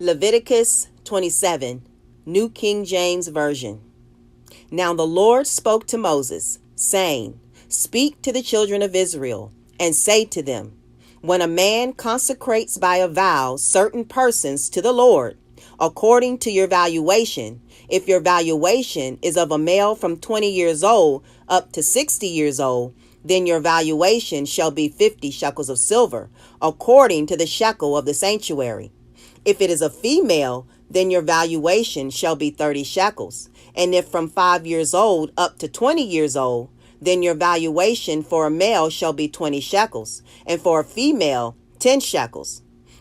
Leviticus 27, New King James Version. Now the Lord spoke to Moses, saying, Speak to the children of Israel, and say to them, When a man consecrates by a vow certain persons to the Lord, according to your valuation, if your valuation is of a male from 20 years old up to 60 years old, then your valuation shall be 50 shekels of silver, according to the shekel of the sanctuary. If it is a female, then your valuation shall be 30 shekels. And if from 5 years old up to 20 years old, then your valuation for a male shall be 20 shekels, and for a female, 10 shekels.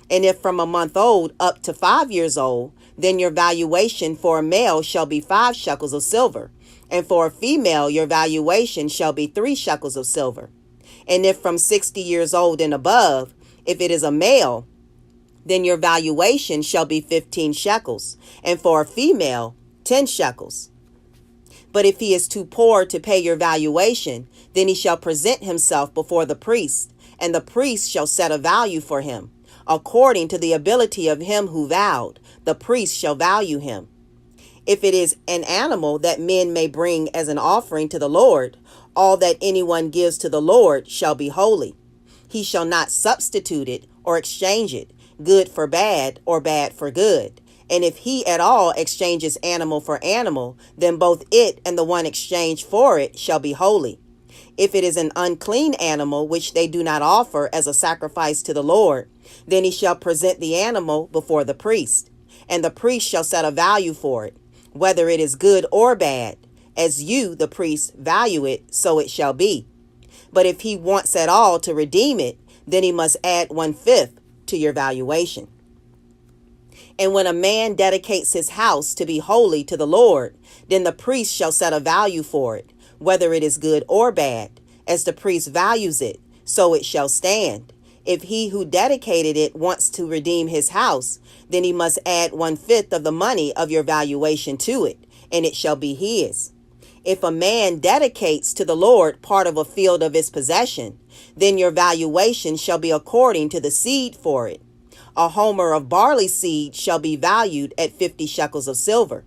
And if from a month old up to 5 years old, then your valuation for a male shall be 5 shekels of silver, and for a female your valuation shall be 3 shekels of silver. And if from 60 years old and above, if it is a male, then your valuation shall be 15 shekels, and for a female, 10 shekels. But if he is too poor to pay your valuation, then he shall present himself before the priest, and the priest shall set a value for him. According to the ability of him who vowed, the priest shall value him. If it is an animal that men may bring as an offering to the Lord, all that anyone gives to the Lord shall be holy. He shall not substitute it or exchange it, good for bad or bad for good. And if he at all exchanges animal for animal, then both it and the one exchanged for it shall be holy. If it is an unclean animal which they do not offer as a sacrifice to the Lord, then he shall present the animal before the priest, and the priest shall set a value for it, whether it is good or bad. As you, the priest, value it, so it shall be. But if he wants at all to redeem it, then he must add 1/5 to your valuation. And when a man dedicates his house to be holy to the Lord, then the priest shall set a value for it, whether it is good or bad. As the priest values it, so it shall stand. If he who dedicated it wants to redeem his house, then he must add 1/5 of the money of your valuation to it, and it shall be his. If a man dedicates to the Lord part of a field of his possession, then your valuation shall be according to the seed for it. A homer of barley seed shall be valued at 50 shekels of silver.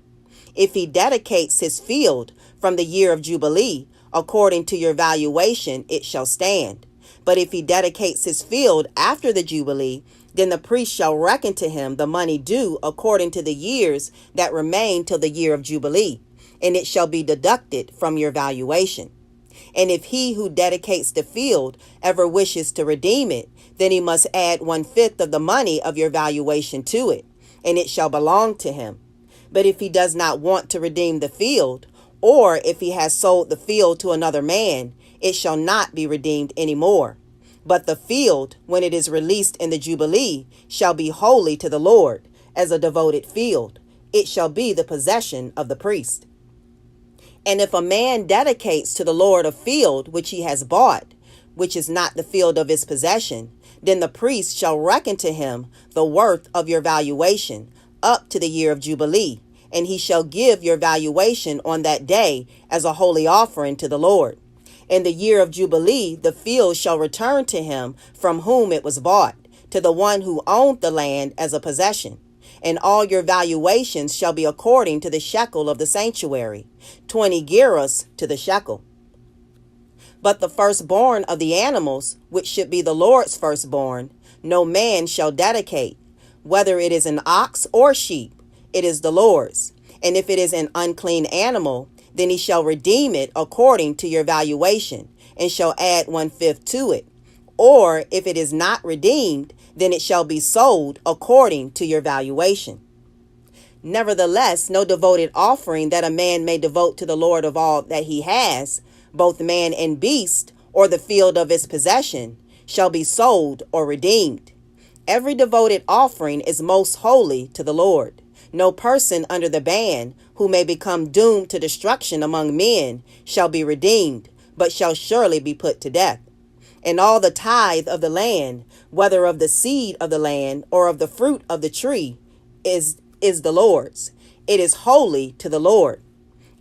If he dedicates his field from the year of Jubilee, according to your valuation, it shall stand. But if he dedicates his field after the Jubilee, then the priest shall reckon to him the money due according to the years that remain till the year of Jubilee, and it shall be deducted from your valuation. And if he who dedicates the field ever wishes to redeem it, then he must add 1/5 of the money of your valuation to it, and it shall belong to him. But if he does not want to redeem the field, or if he has sold the field to another man, it shall not be redeemed any more. But the field, when it is released in the Jubilee, shall be holy to the Lord, as a devoted field. It shall be the possession of the priest. And if a man dedicates to the Lord a field which he has bought, which is not the field of his possession, then the priest shall reckon to him the worth of your valuation up to the year of Jubilee, and he shall give your valuation on that day as a holy offering to the Lord. In the year of Jubilee, the field shall return to him from whom it was bought, to the one who owned the land as a possession. And all your valuations shall be according to the shekel of the sanctuary, 20 gerahs to the shekel. But the firstborn of the animals, which should be the Lord's firstborn, no man shall dedicate, whether it is an ox or sheep, it is the Lord's. And if it is an unclean animal, then he shall redeem it according to your valuation, and shall add 1/5 to it. Or if it is not redeemed, then it shall be sold according to your valuation. Nevertheless, no devoted offering that a man may devote to the Lord of all that he has, both man and beast, or the field of his possession, shall be sold or redeemed. Every devoted offering is most holy to the Lord. No person under the ban who may become doomed to destruction among men shall be redeemed, but shall surely be put to death. And all the tithe of the land, whether of the seed of the land or of the fruit of the tree, is the Lord's. It is holy to the Lord.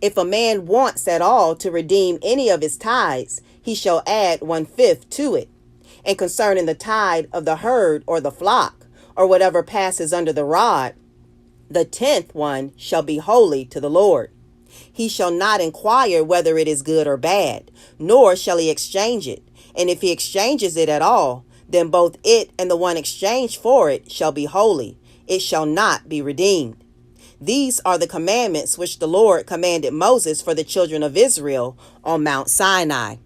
If a man wants at all to redeem any of his tithes, he shall add 1/5 to it. And concerning the tithe of the herd or the flock, or whatever passes under the rod, The 10th one shall be holy to the Lord. He shall not inquire whether it is good or bad, nor shall he exchange it. And if he exchanges it at all, then both it and the one exchanged for it shall be holy. It shall not be redeemed. These are the commandments which the Lord commanded Moses for the children of Israel on Mount Sinai.